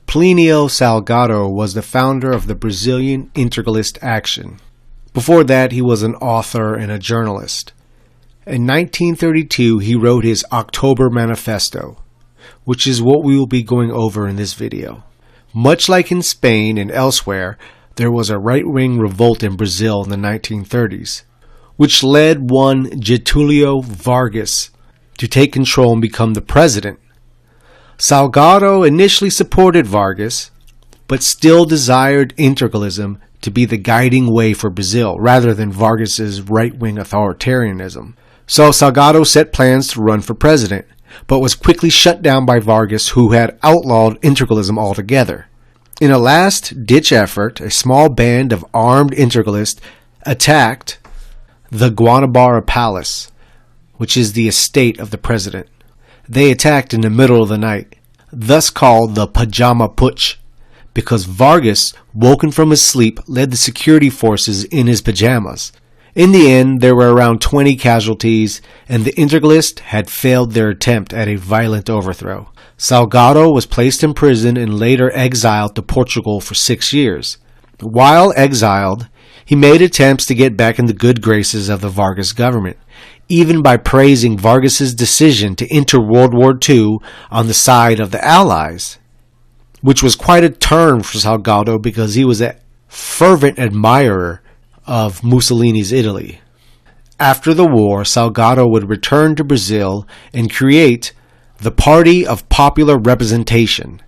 Plínio Salgado was the founder of the Brazilian Integralist action. Before that, he was an author and a journalist. In 1932, he wrote his October Manifesto, which is what we will be going over in this video. Much like in Spain and elsewhere, there was a right-wing revolt in Brazil in the 1930s, which led one Getúlio Vargas to take control and become the president. Salgado initially supported Vargas, but still desired integralism to be the guiding way for Brazil rather than Vargas's right-wing authoritarianism. So Salgado set plans to run for president, but was quickly shut down by Vargas, who had outlawed integralism altogether. In a last-ditch effort, a small band of armed integralists attacked the Guanabara Palace, which is the estate of the president. They attacked in the middle of the night, thus called the Pajama Putsch, because Vargas, woken from his sleep, led the security forces in his pajamas. In the end, there were around 20 casualties, and the Integralists had failed their attempt at a violent overthrow. Salgado was placed in prison and later exiled to Portugal for 6 years. While exiled, he made attempts to get back in the good graces of the Vargas government, even by praising Vargas's decision to enter World War II on the side of the Allies, which was quite a turn for Salgado because he was a fervent admirer of Mussolini's Italy. After the war, Salgado would return to Brazil and create the Party of Popular Representation,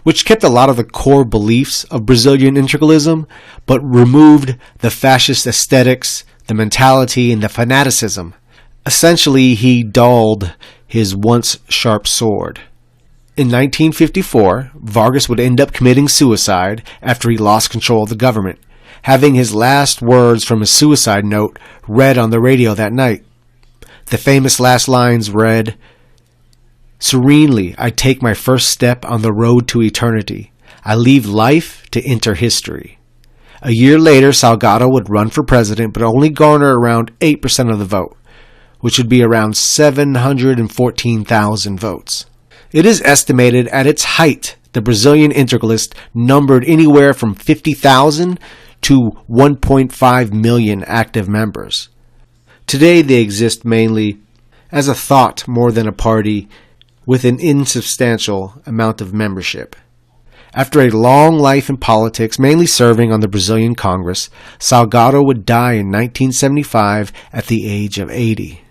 which kept a lot of the core beliefs of Brazilian integralism, but removed the fascist aesthetics, the mentality, and the fanaticism. Essentially, he dulled his once sharp sword. In 1954, Vargas would end up committing suicide after he lost control of the government, having his last words from his suicide note read on the radio that night. The famous last lines read, "Serenely, I take my first step on the road to eternity. I leave life to enter history." A year later, Salgado would run for president, but only garner around 8% of the vote, which would be around 714,000 votes. It is estimated at its height the Brazilian Integralists numbered anywhere from 50,000 to 1.5 million active members. Today they exist mainly as a thought more than a party, with an insubstantial amount of membership. After a long life in politics, mainly serving on the Brazilian Congress, Salgado would die in 1975 at the age of 80.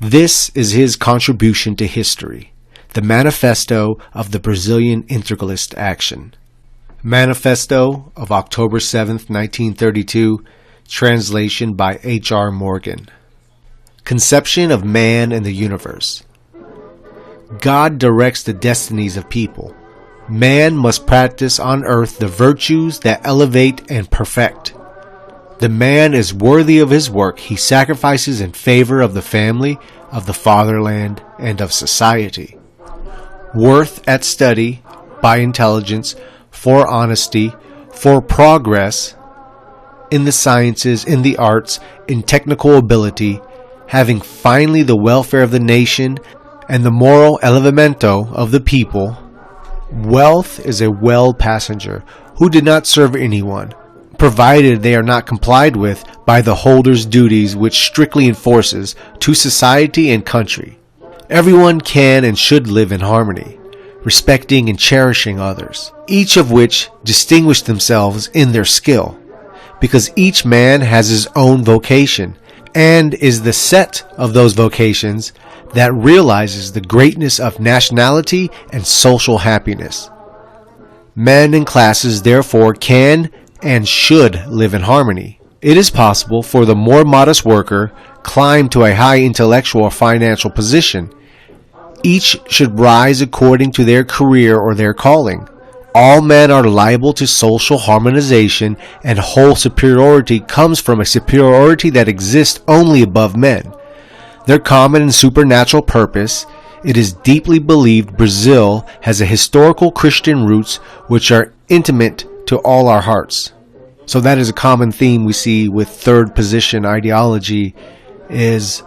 This is his contribution to history, the Manifesto of the Brazilian Integralist Action. Manifesto of October 7, 1932, translation by H.R. Morgan. Conception of man and the universe. God directs the destinies of people. Man must practice on earth the virtues that elevate and perfect. The man is worthy of his work. He sacrifices in favor of the family, of the fatherland, and of society. Worth at study, by intelligence, for honesty, for progress, in the sciences, in the arts, in technical ability, having finally the welfare of the nation and the moral elevamento of the people. Wealth is a well passenger who did not serve anyone, provided they are not complied with by the holder's duties, which strictly enforces to society and country. Everyone can and should live in harmony, respecting and cherishing others, each of which distinguish themselves in their skill, because each man has his own vocation, and is the set of those vocations that realizes the greatness of nationality and social happiness. Men and classes therefore can and should live in harmony. It is possible for the more modest worker climb to a high intellectual or financial position. Each should rise according to their career or their calling. All men are liable to social harmonization, and whole superiority comes from a superiority that exists only above men. Their common and supernatural purpose, it is deeply believed Brazil has a historical Christian roots which are intimate to all our hearts. So that is a common theme we see with third position ideology, is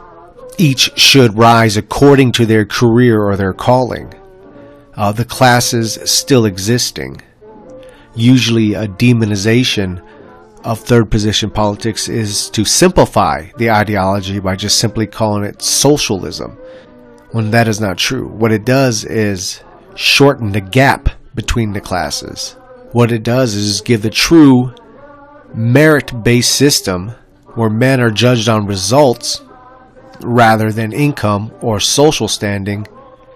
each should rise according to their career or their calling. The classes still existing. usually a demonization of third position politics, is to simplify the ideology by just simply calling it socialism, when that is not true. What it does is shorten the gap between the classes. What it does is give the true merit-based system where men are judged on results rather than income or social standing,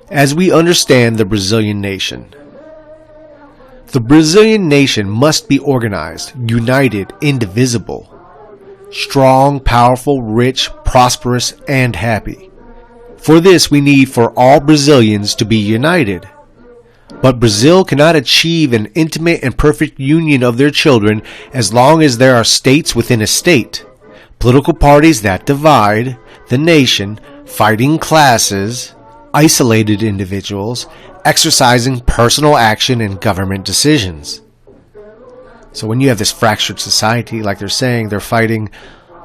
as we understand the Brazilian nation. The Brazilian nation must be organized, united, indivisible, strong, powerful, rich, prosperous, and happy. For this, we need for all Brazilians to be united. But Brazil cannot achieve an intimate and perfect union of their children as long as there are states within a state, political parties that divide the nation, fighting classes, isolated individuals, exercising personal action and government decisions. So when you have this fractured society, like they're saying, they're fighting,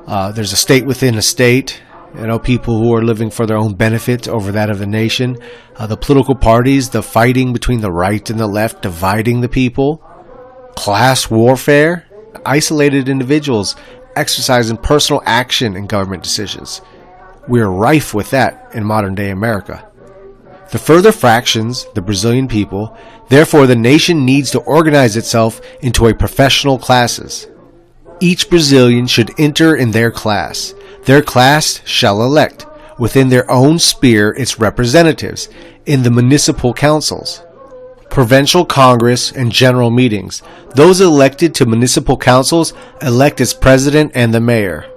there's a state within a state, people who are living for their own benefit over that of the nation, the political parties, the fighting between the right and the left, dividing the people, class warfare, isolated individuals exercising personal action and government decisions. We are rife with that in modern day America. The further fractions the Brazilian people, therefore the nation needs to organize itself into a professional classes. Each Brazilian should enter in their class. Their class shall elect, within their own sphere, its representatives in the municipal councils, provincial congress, and general meetings. Those elected to municipal councils elect its president and the mayor.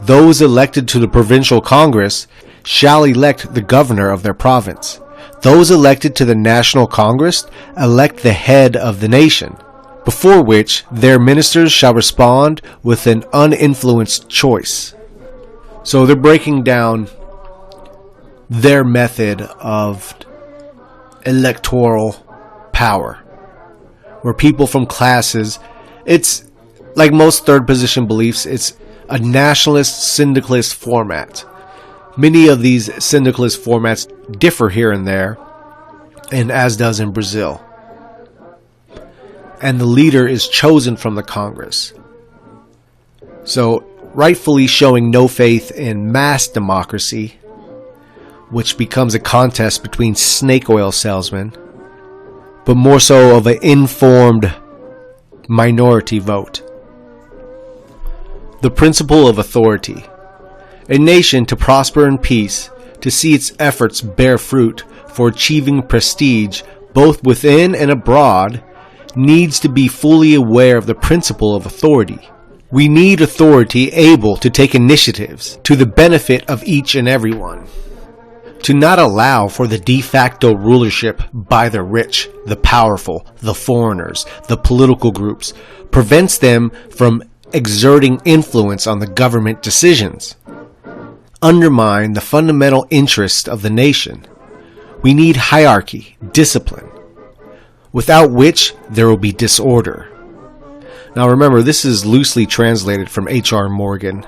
Those elected to the provincial congress shall elect the governor of their province. Those elected to the national congress elect the head of the nation, before which their ministers shall respond with an uninfluenced choice. So they're breaking down their method of electoral power, where people from classes, it's like most third position beliefs, it's a nationalist syndicalist format. Many of these syndicalist formats differ here and there, and as does in Brazil. And the leader is chosen from the Congress. So, rightfully showing no faith in mass democracy, which becomes a contest between snake oil salesmen, but more so of an informed minority vote. The principle of authority. A nation to prosper in peace, to see its efforts bear fruit for achieving prestige both within and abroad, needs to be fully aware of the principle of authority. We need authority able to take initiatives to the benefit of each and everyone. To not allow for the de facto rulership by the rich, the powerful, the foreigners, the political groups, prevents them from exerting influence on the government decisions. Undermine the fundamental interest of the nation. We need hierarchy, discipline, without which there will be disorder. Now remember, this is loosely translated from H.R. Morgan,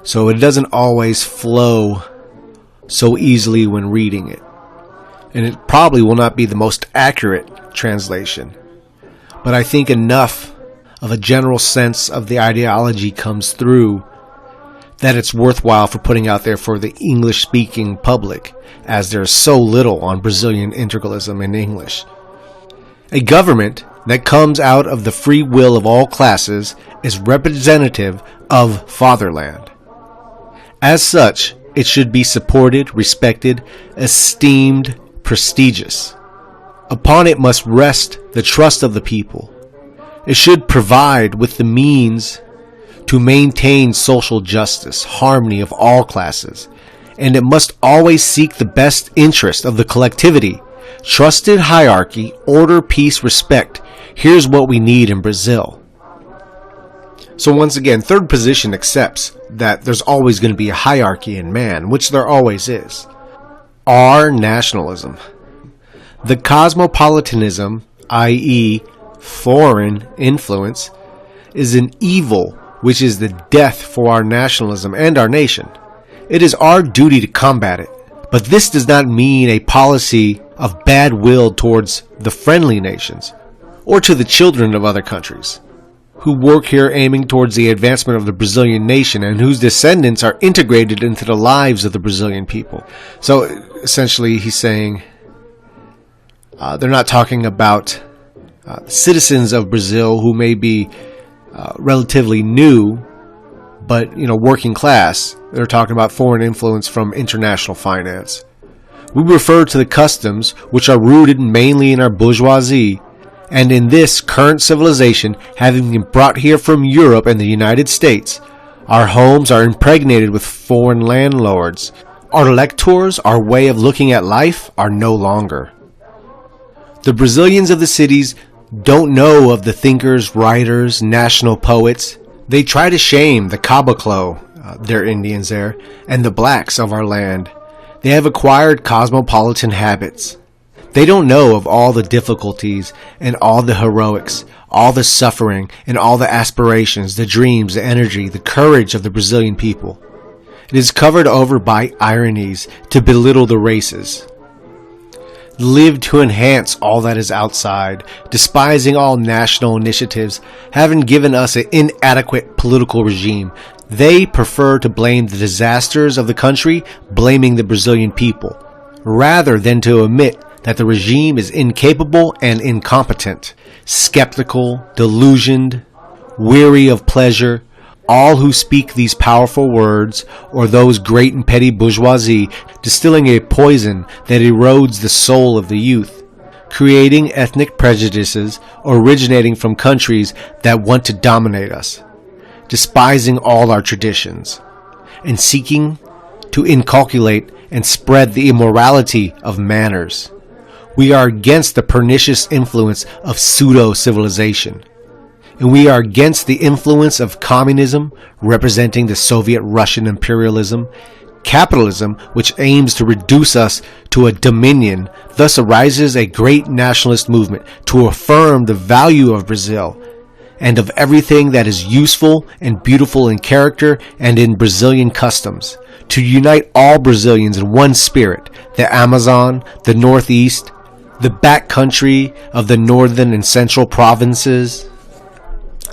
so it doesn't always flow so easily when reading it. And it probably will not be the most accurate translation, but I think enough of a general sense of the ideology comes through that it's worthwhile for putting out there for the English-speaking public, as there's so little on Brazilian integralism in English. A government that comes out of the free will of all classes is representative of fatherland. As such, it should be supported, respected, esteemed, prestigious. Upon it must rest the trust of the people. It should provide with the means to maintain social justice, harmony of all classes, and it must always seek the best interest of the collectivity. Trusted hierarchy, order, peace, respect. Here's what we need in Brazil. So once again, third position accepts that there's always going to be a hierarchy in man, which there always is. R, nationalism. The cosmopolitanism, i.e. foreign influence, is an evil which is the death for our nationalism and our nation. It is our duty to combat it. But this does not mean a policy of bad will towards the friendly nations. or to the children of other countries, who work here aiming towards the advancement of the Brazilian nation and whose descendants are integrated into the lives of the Brazilian people. So essentially he's saying they're not talking about citizens of Brazil who may be relatively new, but working class. They're talking about foreign influence from international finance. We refer to the customs which are rooted mainly in our bourgeoisie, and in this current civilization having been brought here from Europe and the United States. Our homes are impregnated with foreign landlords. Our lectors, our way of looking at life, are no longer. The Brazilians of the cities don't know of the thinkers, writers, national poets. They try to shame the caboclo, they're Indians there, and the blacks of our land. They have acquired cosmopolitan habits. They don't know of all the difficulties and all the heroics, all the suffering and all the aspirations, the dreams, the energy, the courage of the Brazilian people. It is covered over by ironies to belittle the races. Live to enhance all that is outside, despising all national initiatives, having given us an inadequate political regime. They prefer to blame the disasters of the country, blaming the Brazilian people, rather than to admit that the regime is incapable and incompetent, skeptical, delusioned, weary of pleasure. All who speak these powerful words, or those great and petty bourgeoisie, distilling a poison that erodes the soul of the youth, creating ethnic prejudices originating from countries that want to dominate us, despising all our traditions, and seeking to inculcate and spread the immorality of manners. We are against the pernicious influence of pseudo-civilization, and we are against the influence of communism, representing the Soviet Russian imperialism, capitalism, which aims to reduce us to a dominion. Thus arises a great nationalist movement to affirm the value of Brazil and of everything that is useful and beautiful in character and in Brazilian customs, to unite all Brazilians in one spirit, the Amazon, the Northeast, the back country of the northern and central provinces,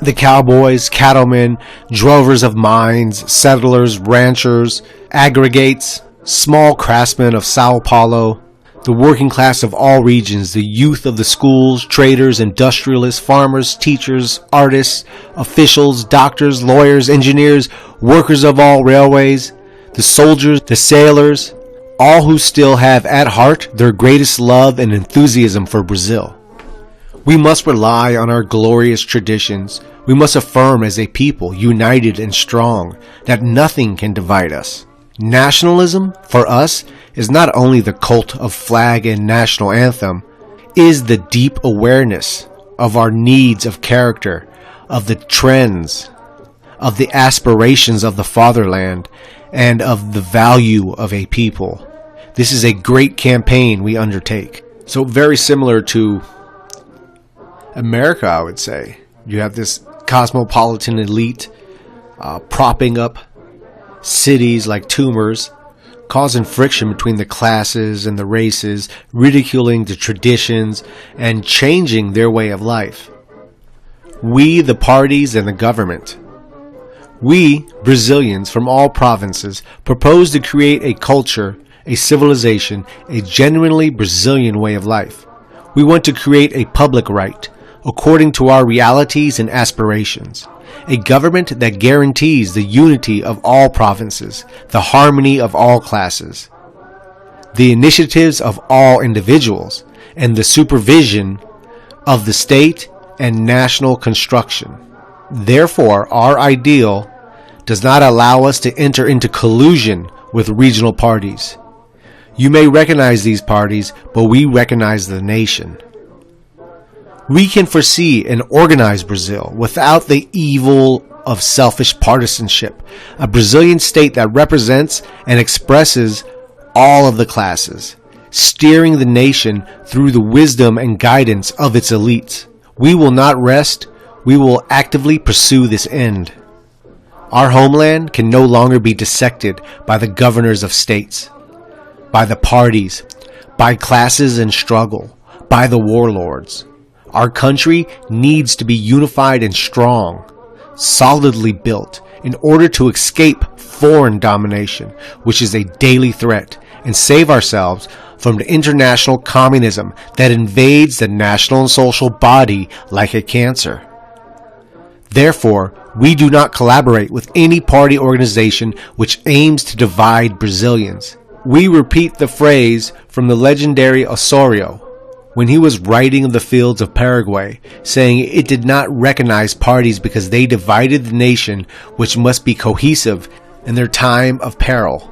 the cowboys, cattlemen, drovers of mines, settlers, ranchers, aggregates, small craftsmen of Sao Paulo, the working class of all regions, the youth of the schools, traders, industrialists, farmers, teachers, artists, officials, doctors, lawyers, engineers, workers of all railways, the soldiers, the sailors, all who still have at heart their greatest love and enthusiasm for Brazil. We must rely on our glorious traditions. We must affirm as a people, united and strong, that nothing can divide us. Nationalism, for us, is not only the cult of flag and national anthem, is the deep awareness of our needs of character, of the trends, of the aspirations of the fatherland, and of the value of a people. This is a great campaign we undertake. So very similar to America, I would say. You have this cosmopolitan elite propping up cities like tumors, causing friction between the classes and the races, ridiculing the traditions, and changing their way of life. We, the parties and the government, we, Brazilians from all provinces, propose to create a culture, a civilization, a genuinely Brazilian way of life. We want to create a public right, according to our realities and aspirations. A government that guarantees the unity of all provinces, the harmony of all classes, the initiatives of all individuals, and the supervision of the state and national construction. Therefore, our ideal does not allow us to enter into collusion with regional parties. You may recognize these parties, but we recognize the nation. We can foresee and organize Brazil without the evil of selfish partisanship, a Brazilian state that represents and expresses all of the classes, steering the nation through the wisdom and guidance of its elites. We will not rest. We will actively pursue this end. Our homeland can no longer be dissected by the governors of states, by the parties, by classes in struggle, by the warlords. Our country needs to be unified and strong, solidly built, in order to escape foreign domination, which is a daily threat, and save ourselves from the international communism that invades the national and social body like a cancer. Therefore, we do not collaborate with any party organization which aims to divide Brazilians. We repeat the phrase from the legendary Osorio when he was writing of the fields of Paraguay, saying it did not recognize parties because they divided the nation, which must be cohesive in their time of peril.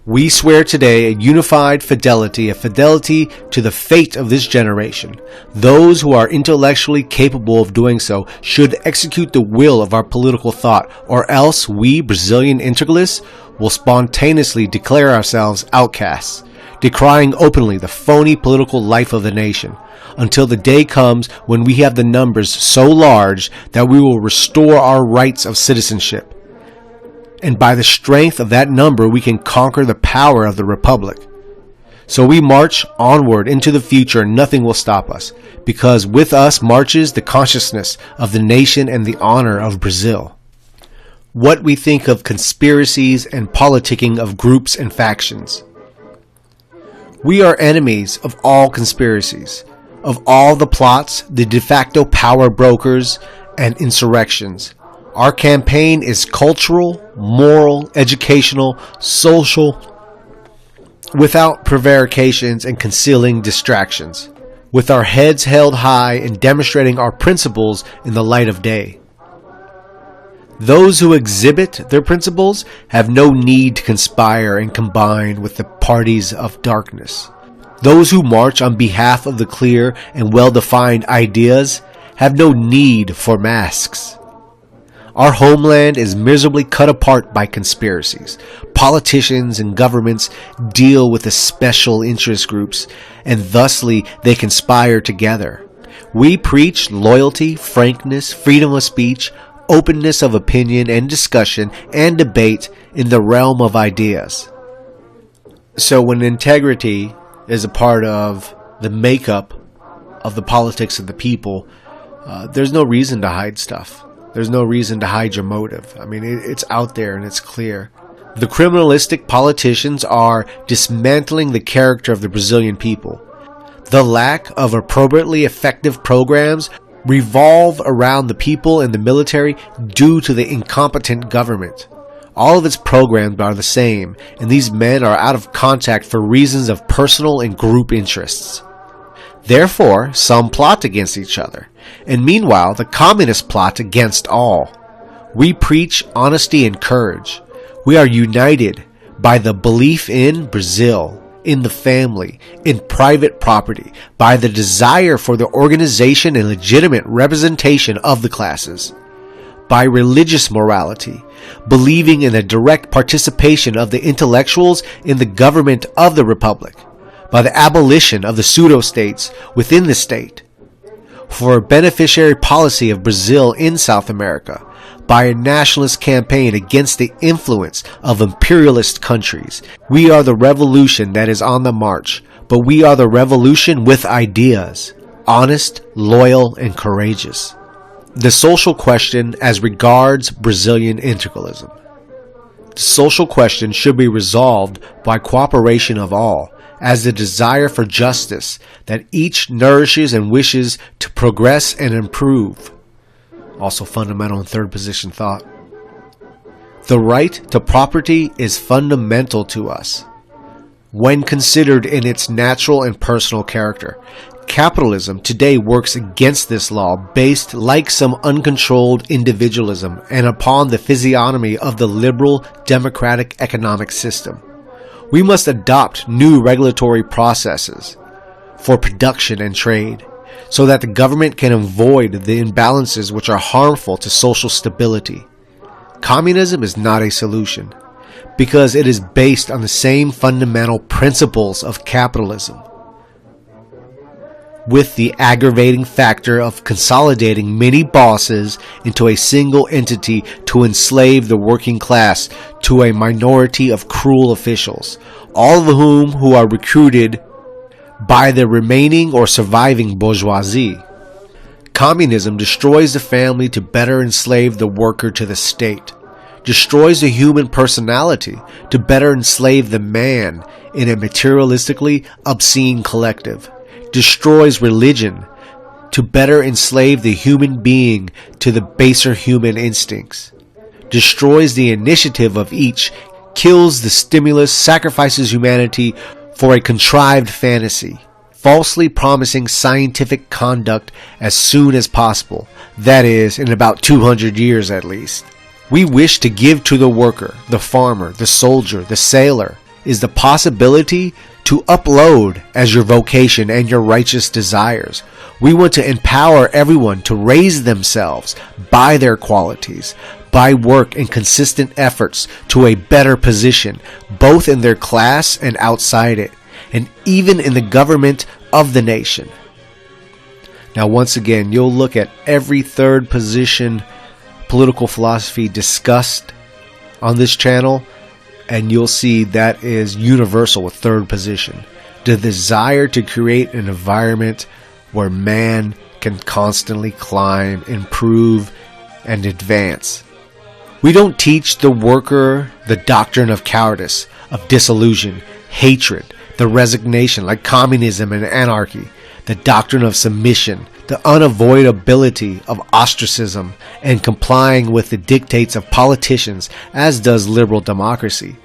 We swear today a unified fidelity, a fidelity to the fate of this generation. Those who are intellectually capable of doing so should execute the will of our political thought, or else we, Brazilian Integralists, will spontaneously declare ourselves outcasts, decrying openly the phony political life of the nation, until the day comes when we have the numbers so large that we will restore our rights of citizenship. And by the strength of that number, we can conquer the power of the Republic. So we march onward into the future, and nothing will stop us, because with us marches the consciousness of the nation and the honor of Brazil. What we think of conspiracies and politicking of groups and factions. We are enemies of all conspiracies, of all the plots, the de facto power brokers, and insurrections. Our campaign is cultural, moral, educational, social, without prevarications and concealing distractions, with our heads held high and demonstrating our principles in the light of day. Those who exhibit their principles have no need to conspire and combine with the parties of darkness. Those who march on behalf of the clear and well-defined ideas have no need for masks. Our homeland is miserably cut apart by conspiracies. Politicians and governments deal with the special interest groups, and thusly they conspire together. We preach loyalty, frankness, freedom of speech, openness of opinion and discussion and debate in the realm of ideas. So when integrity is a part of the makeup of the politics of the people, there's no reason to hide stuff. There's no reason to hide your motive. I mean, it's out there and it's clear. The criminalistic politicians are dismantling the character of the Brazilian people. The lack of appropriately effective programs revolve around the people and the military due to the incompetent government. All of its programs are the same, and these men are out of contact for reasons of personal and group interests. Therefore, some plot against each other, and meanwhile the communists plot against all. We preach honesty and courage. We are united by the belief in Brazil, in the family, in private property, by the desire for the organization and legitimate representation of the classes, by religious morality, believing in the direct participation of the intellectuals in the government of the Republic, by the abolition of the pseudo-states within the state, for a beneficiary policy of Brazil in South America, by a nationalist campaign against the influence of imperialist countries. We are the revolution that is on the march, but we are the revolution with ideas, honest, loyal, and courageous. The social question as regards Brazilian integralism. The social question should be resolved by cooperation of all, as the desire for justice that each nourishes and wishes to progress and improve. Also fundamental in third position thought. The right to property is fundamental to us when considered in its natural and personal character. Capitalism today works against this law, based like some uncontrolled individualism and upon the physiognomy of the liberal democratic economic system. We must adopt new regulatory processes for production and trade, so that the government can avoid the imbalances which are harmful to social stability. Communism is not a solution, because it is based on the same fundamental principles of capitalism, with the aggravating factor of consolidating many bosses into a single entity to enslave the working class to a minority of cruel officials, all of whom are recruited by the remaining or surviving bourgeoisie. Communism destroys the family to better enslave the worker to the state, destroys the human personality to better enslave the man in a materialistically obscene collective, destroys religion to better enslave the human being to the baser human instincts, destroys the initiative of each, kills the stimulus, sacrifices humanity for a contrived fantasy, falsely promising scientific conduct as soon as possible, that is, in about 200 years at least. We wish to give to the worker, the farmer, the soldier, the sailor, is the possibility to upload as your vocation and your righteous desires. We want to empower everyone to raise themselves by their qualities, by work and consistent efforts to a better position, both in their class and outside it, and even in the government of the nation. Now, once again, you'll look at every third position political philosophy discussed on this channel, and you'll see that is universal with third position. The desire to create an environment where man can constantly climb, improve, and advance. We don't teach the worker the doctrine of cowardice, of disillusion, hatred, the resignation like communism and anarchy, the doctrine of submission, the unavoidability of ostracism and complying with the dictates of politicians, as does liberal democracy.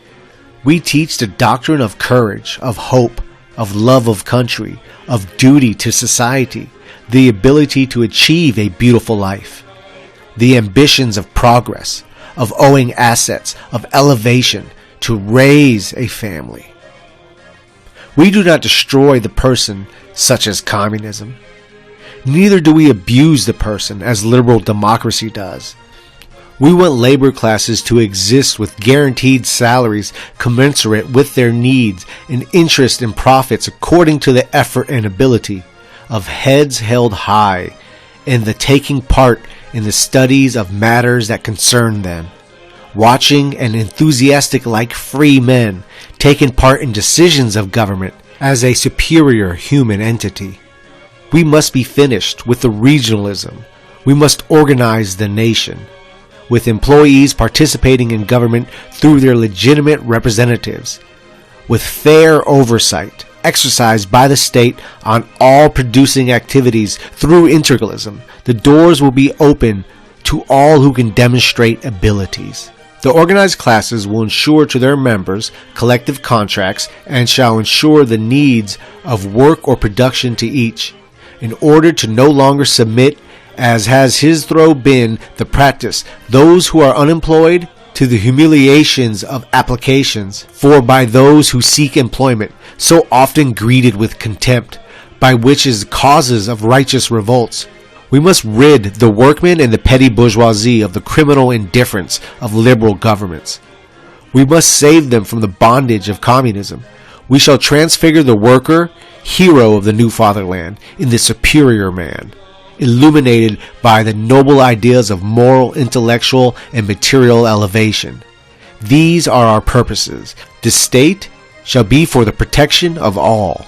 We teach the doctrine of courage, of hope, of love of country, of duty to society, the ability to achieve a beautiful life, the ambitions of progress, of owing assets, of elevation, to raise a family. We do not destroy the person such as communism. Neither do we abuse the person as liberal democracy does. We want labor classes to exist with guaranteed salaries commensurate with their needs and interest in profits according to the effort and ability of heads held high in the taking part in the studies of matters that concern them, watching and enthusiastic like free men, taking part in decisions of government as a superior human entity. We must be finished with the regionalism. We must organize the nation, with employees participating in government through their legitimate representatives, with fair oversight exercised by the state on all producing activities through integralism. The doors will be open to all who can demonstrate abilities. The organized classes will ensure to their members collective contracts and shall ensure the needs of work or production to each, in order to no longer submit, as has hitherto been the practice, those who are unemployed to the humiliations of applications for by those who seek employment, so often greeted with contempt, by which is causes of righteous revolts. We must rid the workmen and the petty bourgeoisie of the criminal indifference of liberal governments. We must save them from the bondage of communism. We shall transfigure the worker, hero of the new fatherland, in the superior man, illuminated by the noble ideas of moral, intellectual, and material elevation. These are our purposes. The state shall be for the protection of all,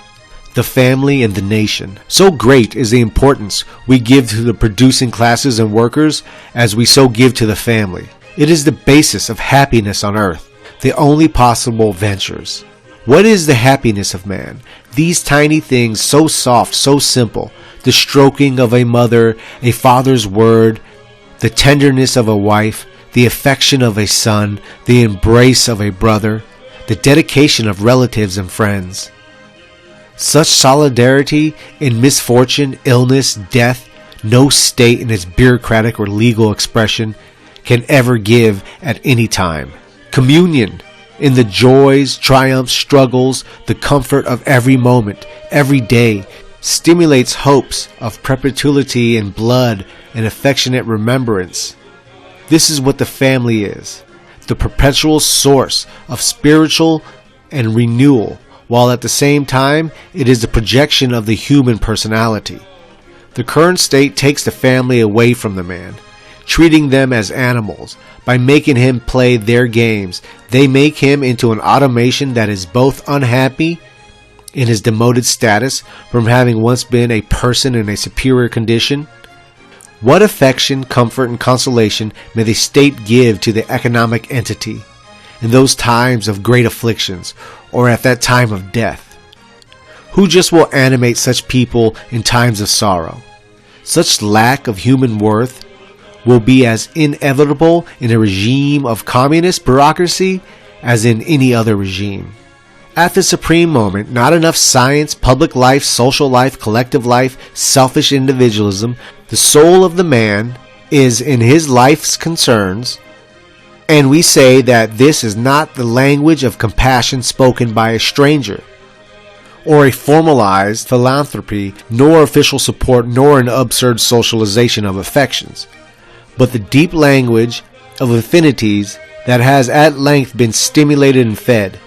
the family and the nation. So great is the importance we give to the producing classes and workers as we so give to the family. It is the basis of happiness on earth, the only possible ventures. What is the happiness of man? These tiny things, so soft, so simple, the stroking of a mother, a father's word, the tenderness of a wife, the affection of a son, the embrace of a brother, the dedication of relatives and friends. Such solidarity in misfortune, illness, death, no state in its bureaucratic or legal expression can ever give at any time. Communion in the joys, triumphs, struggles, the comfort of every moment, every day, stimulates hopes of perpetuity in blood and affectionate remembrance. This is what the family is, the perpetual source of spiritual and renewal, while at the same time it is the projection of the human personality. The current state takes the family away from the man, treating them as animals. By making him play their games, they make him into an automation that is both unhappy in his demoted status from having once been a person in a superior condition, What affection, comfort, and consolation may the state give to the economic entity in those times of great afflictions, or at that time of death? Who just will animate such people in times of sorrow? Such lack of human worth will be as inevitable in a regime of communist bureaucracy as in any other regime. At the supreme moment, not enough science, public life, social life, collective life, selfish individualism, the soul of the man is in his life's concerns, and we say that this is not the language of compassion spoken by a stranger, or a formalized philanthropy, nor official support, nor an absurd socialization of affections, but the deep language of affinities that has at length been stimulated and fed.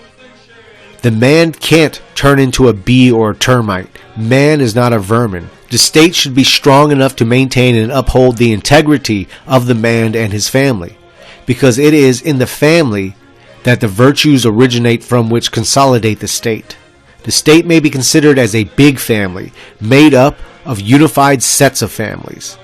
The man can't turn into a bee or a termite. Man is not a vermin. The state should be strong enough to maintain and uphold the integrity of the man and his family, because it is in the family that the virtues originate from which consolidate the state. The state may be considered as a big family, made up of unified sets of families.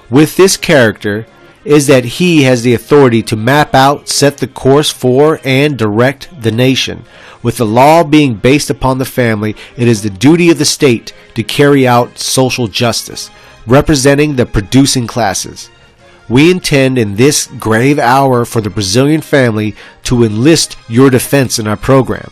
With this character is that he has the authority to map out, set the course for, and direct the nation. With the law being based upon the family, it is the duty of the state to carry out social justice, representing the producing classes. We intend in this grave hour for the Brazilian family to enlist your defense in our program.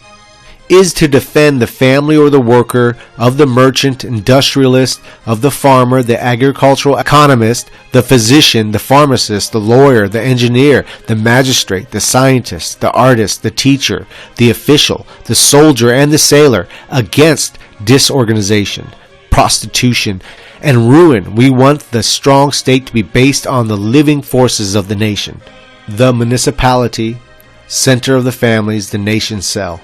Is to defend the family or the worker, of the merchant, industrialist, of the farmer, the agricultural economist, the physician, the pharmacist, the lawyer, the engineer, the magistrate, the scientist, the artist, the teacher, the official, the soldier, and the sailor against disorganization, prostitution, and ruin. We want the strong state to be based on the living forces of the nation. The municipality, center of the families, the nation cell.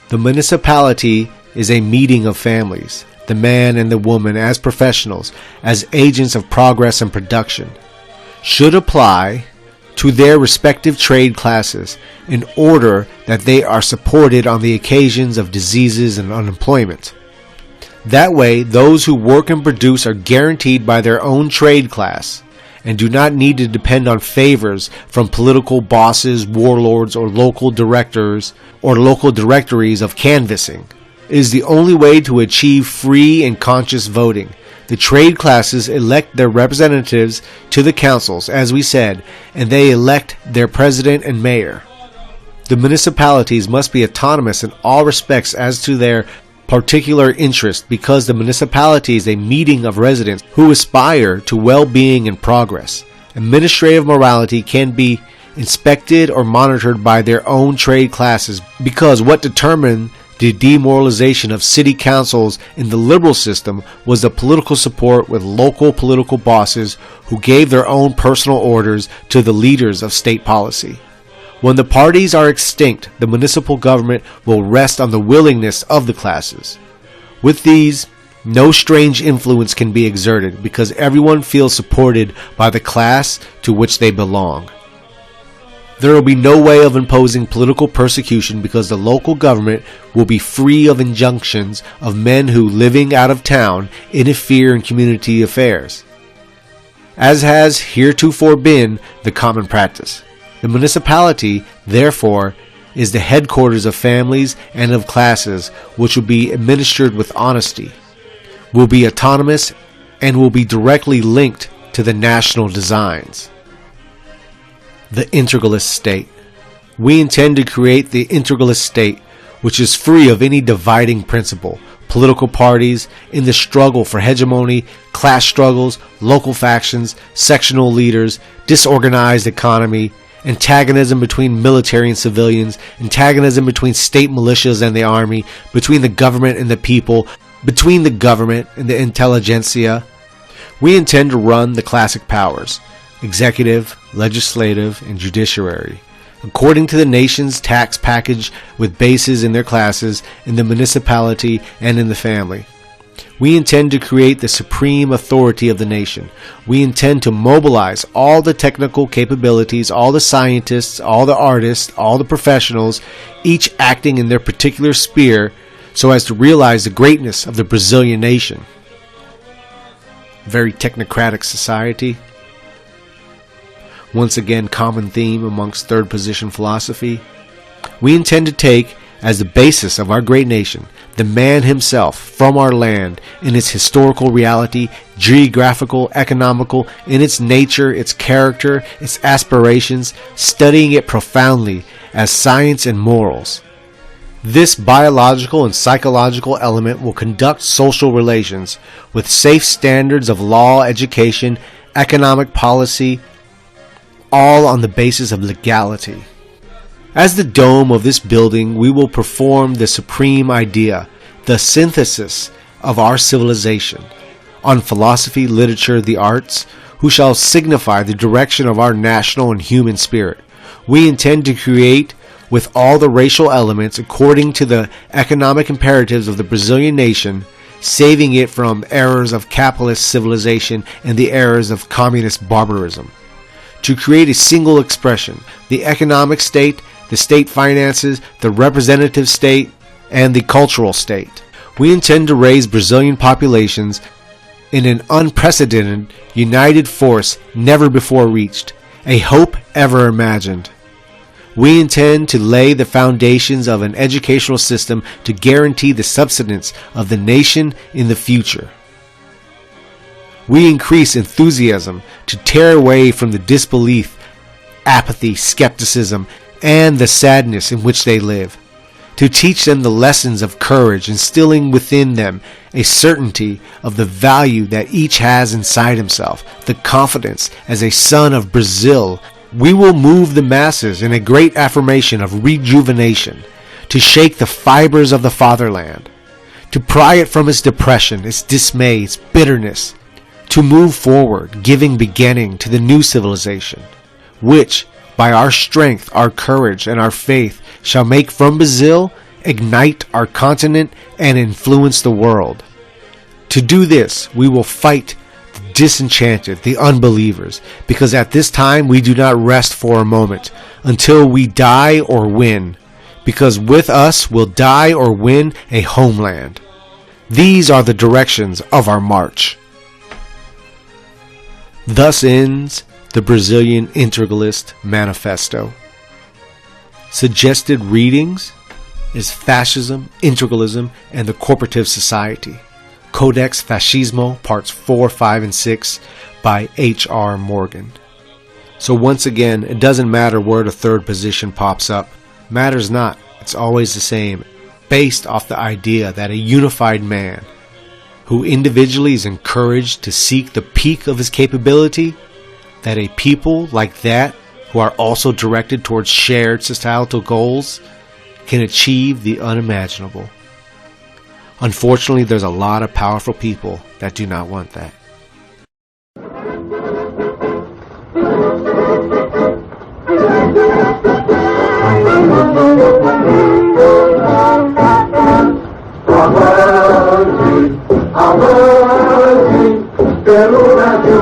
The municipality is a meeting of families, the man and the woman as professionals, as agents of progress and production, should apply to their respective trade classes in order that they are supported on the occasions of diseases and unemployment. That way, those who work and produce are guaranteed by their own trade class and do not need to depend on favors from political bosses, warlords, or local directors or local directories of canvassing. It is the only way to achieve free and conscious voting. The trade classes elect their representatives to the councils, as we said, and they elect their president and mayor. The municipalities must be autonomous in all respects as to their particular interest, because the municipality is a meeting of residents who aspire to well-being and progress. Administrative morality can be inspected or monitored by their own trade classes, because what determined the demoralization of city councils in the liberal system was the political support with local political bosses who gave their own personal orders to the leaders of state policy. When the parties are extinct, the municipal government will rest on the willingness of the classes. With these, no strange influence can be exerted, because everyone feels supported by the class to which they belong. There will be no way of imposing political persecution, because the local government will be free of injunctions of men who, living out of town, interfere in community affairs, as has heretofore been the common practice. The municipality, therefore, is the headquarters of families and of classes, which will be administered with honesty, will be autonomous, and will be directly linked to the national designs. The Integralist State. We intend to create the Integralist State, which is free of any dividing principle, political parties in the struggle for hegemony, class struggles, local factions, sectional leaders, disorganized economy, antagonism between military and civilians, antagonism between state militias and the army, between the government and the people, between the government and the intelligentsia. We intend to run the classic powers, executive, legislative, and judiciary, according to the nation's tax package, with bases in their classes in the municipality and in the family. We intend to create the supreme authority of the nation. We intend to mobilize all the technical capabilities, all the scientists, all the artists, all the professionals, each acting in their particular sphere, so as to realize the greatness of the Brazilian nation. very technocratic society. Once again, common theme amongst third position philosophy. We intend to take as the basis of our great nation the man himself from our land in its historical reality, geographical, economical, in its nature, its character, its aspirations, studying it profoundly as science and morals. This biological and psychological element will conduct social relations with safe standards of law, education, economic policy, all on the basis of legality. As the dome of this building, we will perform the supreme idea, the synthesis of our civilization, on philosophy, literature, the arts, who shall signify the direction of our national and human spirit. We intend to create with all the racial elements according to the economic imperatives of the Brazilian nation, saving it from errors of capitalist civilization and the errors of communist barbarism. To create a single expression, the economic state, the state finances, the representative state, and the cultural state. We intend to raise Brazilian populations in an unprecedented, united force never before reached, a hope ever imagined. We intend to lay the foundations of an educational system to guarantee the subsistence of the nation in the future. We increase enthusiasm to tear away from the disbelief, apathy, skepticism, and the sadness in which they live, to teach them the lessons of courage, instilling within them a certainty of the value that each has inside himself, the confidence as a son of Brazil. We will move the masses in a great affirmation of rejuvenation, to shake the fibers of the fatherland, to pry it from its depression, its dismay, its bitterness, to move forward, giving beginning to the new civilization, which, by our strength, our courage, and our faith, shall make from Brazil, ignite our continent, and influence the world. To do this, we will fight the disenchanted, the unbelievers, because at this time we do not rest for a moment, until we die or win, because with us will die or win a homeland. These are the directions of our march. Thus ends the Brazilian Integralist Manifesto. Suggested readings is Fascism, Integralism, and the Corporative Society. Codex Fascismo, Parts 4, 5, and 6 by H.R. Morgan. So once again, it doesn't matter where the third position pops up. Matters not. It's always the same. Based off the idea that a unified man, who individually is encouraged to seek the peak of his capability, that a people like that, who are also directed towards shared societal goals, can achieve the unimaginable. Unfortunately, there's a lot of powerful people that do not want that. Pelo Brasil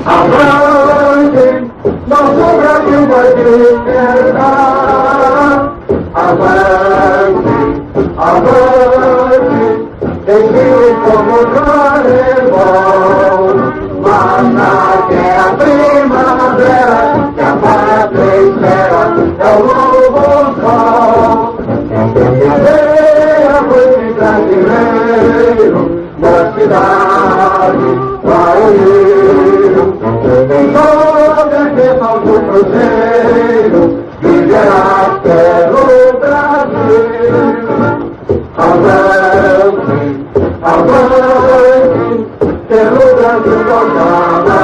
avante, nosso Brasil vai despertar. Avante, em como carnaval, mas que é a primavera, que a pátria espera, é o novo sol. Brasileiro, na cidade, baile, toda questão do cruzeiro, viverá pelo Brasil. Avante, pelo Brasil voltar a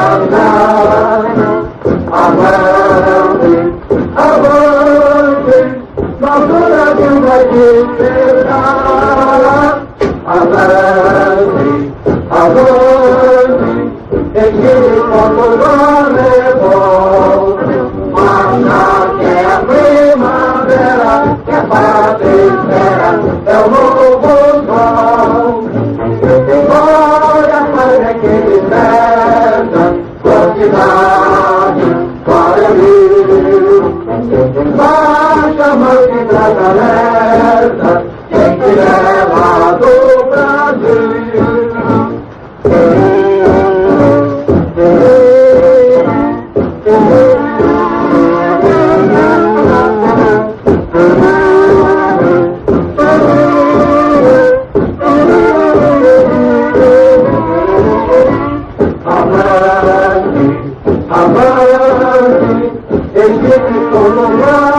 avante, nosso Brasil vai despertar. Avante, em que Portugal levou, mas que é a primavera, que a pátria espera, é o novo sol. Glória para quem espera. avante, e siete con